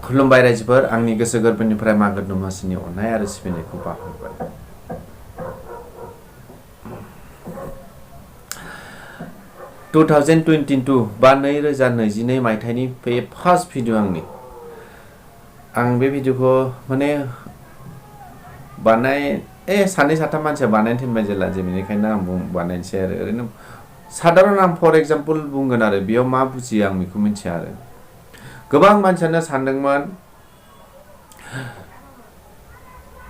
खुलुमबाय रायजोफोर आंनि गोसो गोरबोनिफ्राय मागो दमासिनि अननाय आरो सिबिनायखौ बावहरबाय। 2022 बा 2022 मायथाइनि बे फार्स्ट भिडिअ आं बे भिडिअखौ माने सानै साथाम मानसिया बानायनो थिनबाय जेला बेनिखायनो आं बानायनोसै आरो ओरैनो साधारन आं फर एग्जाम्पल बुंगोन आरो बेयाव मा बुजियो आं बेखौ मिथिया आरो गोबां मानसियानो सानदोंमोन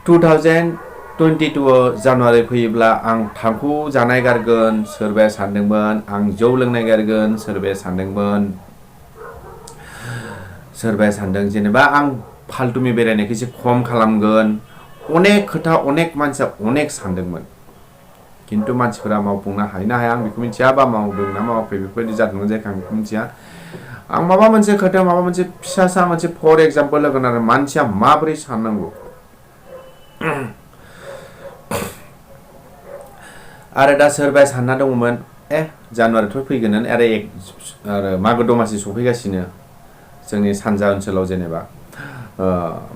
2022 जानुवारि फैयोब्ला आं थांखु जानाय गारगोन, सोरबाया सानदोंमोन आं जौ लोंनाय गारगोन, सोरबाया सानदों जेनेबा आं फाल्तुनि बेरायनायखौ एसे खम खालामगोन। अनेक खोथा अनेक मानसिया अनेक सानदोंमोन खिन्थु मानसिफोरा मावफुंनो हायोना हाया आं बेखौ मिथिया बा मावदों ना मावाखै बेफोरबायदि जादोंना जायाखै आं बेखौ मिथिया। आं माबा मोनसे खोथायाव माबा मोनसे फिसासा मोनसे फर एग्जाम्पल होगोन आरो मानसिया माबोरै साननांगौ आरो दा सोरबाया सानना दङमोन जानुवारिथ' फैगोन आरो मागो दमासि सफैगासिनो जोंनि सानजा ओनसोलाव जेनेबा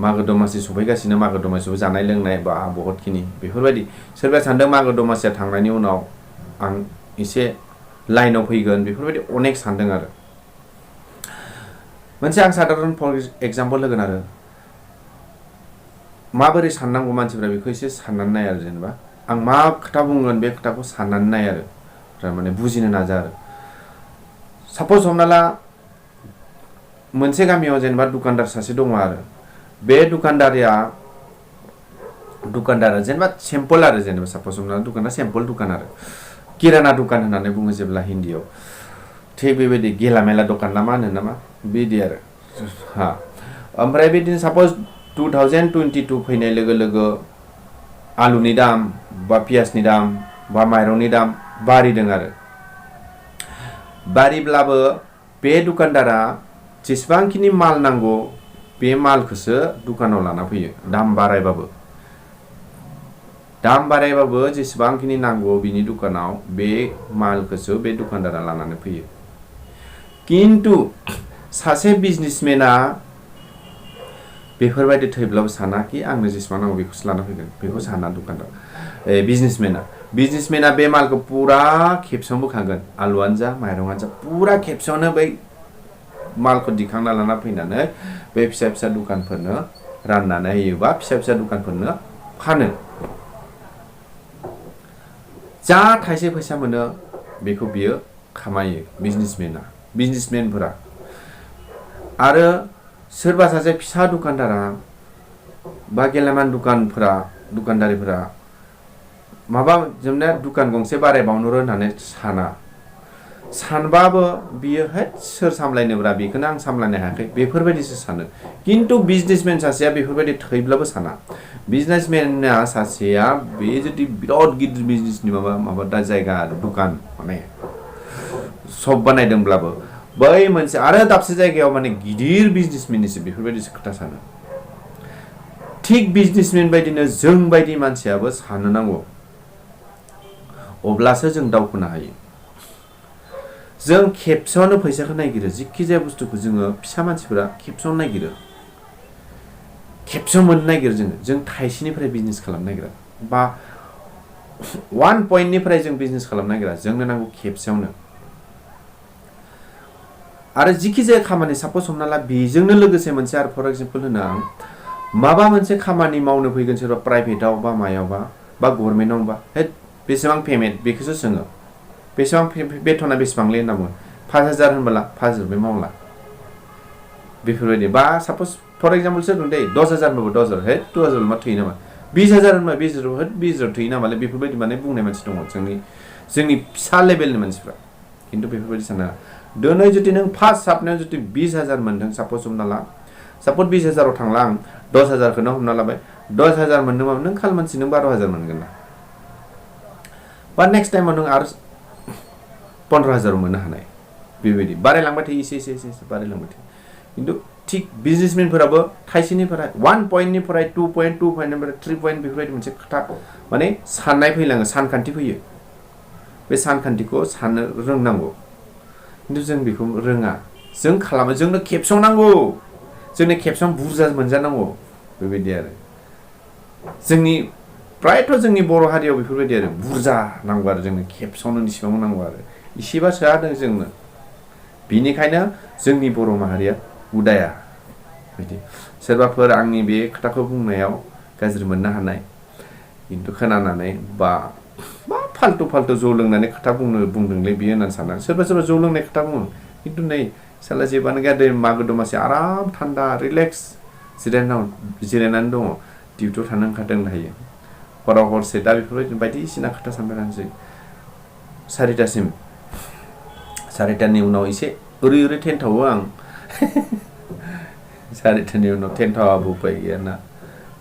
मागो दमासि सफैगासिनो मागो दमासियाव जानाय लोंनाय बा बहुतखिनि बेफोरबायदि सोरबाया सानदों मागो दमासिया थांनायनि उनाव आं एसे लाइनाव फैगोन बेफोरबायदि अनेक सानदों आरो मोनसे आं साधारन फर एग्जाम्पल होगोन आरो माबोरै साननांगौ मानसिफ्रा बेखौ एसे साननानै नाय आरो जेनेबा आं मा खोथा बुंगोन बे खोथाखौ साननानै नाय आरो माने बुजिनो नाजा आरो सापज हमना ला मोनसे गामियाव जेनेबा दुकानदार सासे दङ आरो बे दुकानदारा जेनेबा सिम्पल आरो जेनेबा सापज हमना ला दुकाना सिम्पल दुकान आरो किराना दुकान होननानै बुङो जेब्ला हिन्दीयाव थिग बेबायदि गेलामेला दखान ना मा होनो नामा बिदि आरो ओमफ्राय बिदिनो सापज 2022 फैनाय लोगो लोगो आलुनि दाम बा पियासनि दाम बा माइरंनि दाम बारिदों आरो बारिब्लाबो बे दुकानदारा जेसेबांखिनि माल नांगौ बे मालखौसो दुकानाव लाना फैयो दाम बारायबाबो जेसेबांखिनि नांगौ बिनि दुकानाव बे मालखौसो बे दुकानदारा लानानै फैयो। किन्तु सासे बिजनेसमेना बेफोरबायदि थैब्लाबो साना कि आंनो जेसेबां नांगौ बेखौसो लाना फैगोन बेखौ साना दुकानदार बिजनेसमेना बे मालखौ पुरा खेबसेयावनो बोखांगोन आलुआनो जा माइरंआनो जा पुरा खेबसेयावनो बै मालखौ दिखांना लाना फैनानै बे फिसा फिसा दुकानफोरनो राननानै होयोबा फिसा फिसा दुकानफोरनो फानो जा थाइसे फैसा मोनो बेखौ बियो खामायो बिजनेसमेनफोरा आरो सोरबा सासे फिसा दुकानदारा बा गेलामाल दुकानदारिफोरा माबा जोंना दुकान गंसे बारायबावनो होननानै सानबाबो बियो सोर सामलायनोब्रा बेखौनो आं सामलायनो हायाखै बेफोरबायदिसो सानो। किन्तु बिजनेसमेन सासेया बेफोरबायदि थैब्लाबो साना बिजनेसमेना सासेया बे जुदि बिराद गिदिर बिजनेसनि माबा दा जायगा दुकान माने सब बानायदोंब्लाबो बै मोनसे आरो दाबसे जायगायाव माने गिदिर बिजनेसमेननिसो बेफोरबायदिसो खोथा सानो। थिग बिजनेसमेन बायदिनो जों बायदि मानसियाबो साननो नांगौ अब्लासो जों दावखोनो हायो। जों खेबसेयावनो फैसाखौ नागिरो जिखि जाया बुस्थुखौ जोङो फिसा मानसिफोरा खेबसेयावनो नागिरो खेबसेयाव मोननो नागिरो जों थाइसेनिफ्राय बिजनेस खालामनो नागिरा बा 1 पइन्टनिफ्राय जों बिजनेस खालामनो नागिरा जोंनो नांगौ खेबसेयावनो आरो जिखि जाया खामानि सापज हमना ला बेजोंनो लोगोसे मोनसे आरो फर एग्जाम्पल होनो आं माबा मोनसे खामानि मावनो फैगोन सोरबा प्राइभेटाव बा मायावबा बा गभर्नमेन्टआवबा बेसेबां पेमेन्ट बेखौसो सोङो बेसेबां बेथना बेसेबांलै होनना बुङो 5000 होनबोला 5000 मावला बेफोरबायदि बा सापज फर एग्जाम्पल सोरगोन दे 10000 होनबाबो 10000 2000 मा थैयो नामा 20000 होनबा 20000 थैयो नामालै बेफोरबायदि माने बुंनाय मानसि दङ जोंनि फिसा लेभेलनि मानसिफ्रा खिन्थु बेफोरबायदि साना दिनै जुदि नों फार्स्ट हाबनायाव जुदि 20000 मोनदों सापज हमना ला सापज 20000 थांला आं 10000खौनो हमना लाबाय 10000 मोनदोंबाबो नों खाल मानसि नों 12000 मोनगोन ना बा नेक्स्ट टाइमाव नों आरो 15000 मोननो हानाय बेबायदि बारायलांबाय थायो एसे बारायलांबाय थायो। खिन्थु थिग बिजनेसमेनफोराबो थाइसेनिफ्राय 1 पइन्टनिफ्राय 2 पइन्ट 2 पइन्टनिफ्राय 3 पइन्ट बेफोरबायदि मोनसे खोथा माने साननाय फैलाङो सानखान्थि फैयो बे सानखान्थिखौ साननो रोंनांगौ। खिन्थु जों बेखौ रोङा जों खालामो जोंनो खेबसेयाव नांगौ जोंनि खेबसेयावनो बुरजा मोनजानांगौ बेबायदि आरो जोंनि प्रायथ' जोंनि बर' हारियाव बेफोरबायदि आरो बुरजा नांगौ आरो जोंनो खेबसेयावनो इसेबां नांगौ आरो इसेबा सोआदों जोंनो बिनिखायनो जोंनि बर' माहारिया उदाया बिदि सोरबाफोर आंनि बे खोथाखौ बुंनायाव गाज्रि मोननो हानाय खिन्थु खोनानानै बा फाल्थु जौ लोंनानै खोथा बुंदोंलै बियो होननानै साननानै सोरबा जौ लोंनाय खोथा बुङो खिन्थु नै साला जेबानो गैया मागो दमासि आराम थान्दा रिलेक्स जिरायनानै दङ डिउटियाव थानो ओंखारदों हायो हराव हरसे दा बेफोरबायदि बायदिसिना खोथा सानबाय थानोसै 4टानि उनाव एसे ओरै थेनथावो आं 4टानि उनाव थेनथावाबो उपाय गैयाना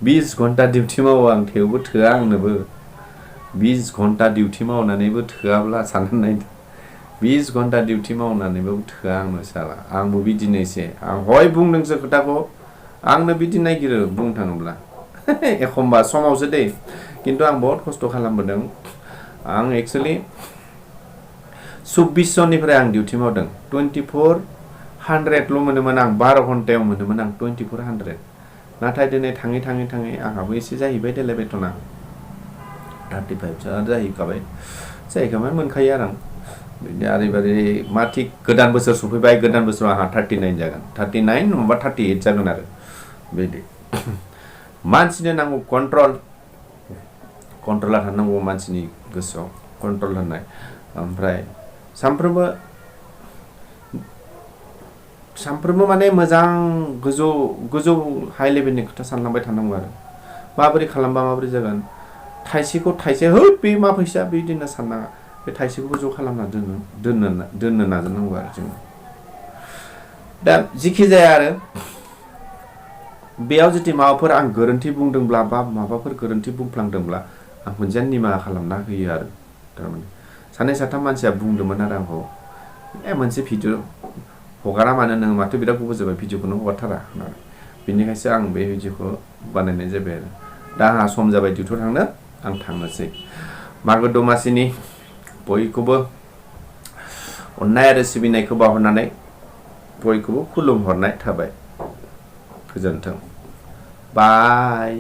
20 घन्टा डिउटि मावो आं थेवबो थोआ आंनोबो 20 घन्टा डिउटि मावनानैबो थोआब्ला साननानै नायदो 20 घन्टा डिउटि मावनानैबो थोआ आंनो साला आंबो बिदिनो एसे आं हय बुंदोंसो खोथाखौ आंनो बिदि नागिरो बुंनो थाङोब्ला एखमबा समावसो दे खिन्थु आं बहुत खस्थ' खालामबोदों आं एक्चुअलि 2400निफ्राय आं डिउटि मावदों 2400ल' मोनोमोन आं 12 घन्टायाव मोनोमोन आं 2400 नाथाय दिनै थाङै आंहाबो एसे जाहैबाय देलाय बेथना 35 जाहैखाबाय मोनखायो आरो आं बिदि आरैबारि मा थिग गोदान बोसोर सफैबाय गोदान बोसोराव आंहा 39 जागोन 39 नङाबा 38 जागोन आरो बिदि मानसिनो नांगौ कन्ट्रला थानांगौ मानसिनि गोसोआव कन्ट्रल होनाय ओमफ्राय सानफ्रोमबो माने मोजां गोजौ हाइ लेभेलनि खोथा सानलांबाय थानांगौ आरो माबोरै खालामबा माबोरै जागोन थाइसेखौ थाइसे बे मा फैसा बिदिनो साननाङा बे थाइसेखौबो ज' खालामना दोननो नाजानांगौ आरो जोङो दा जिखि जाया आरो बेयाव जुदि माबाफोर आं गोरोन्थि बुंदोंब्ला बा माबाफोर गोरोन्थि बुंफ्लांदोंब्ला आं मोनसेयानो निमाहा खालामना होयो आरो थारमाने सानै साथाम मानसिया बुंदोंमोन आरो आंखौ मोनसे भिडिअ हगारा मानो नों माथो बिराद गोबाव जाबाय भिडिअखौनो हगारथारा होननानै बेनिखायसो आं बे भिडिअखौ बानायनाय जाबाय आरो दा आंहा सम जाबाय डिउटियाव थांनो आं थांनोसै मागो दमासिनि बयखौबो अननाय आरो सिबिनायखौ बावहरनानै बयखौबो खुलुमहरनाय थाबाय गोजोन्थों बाय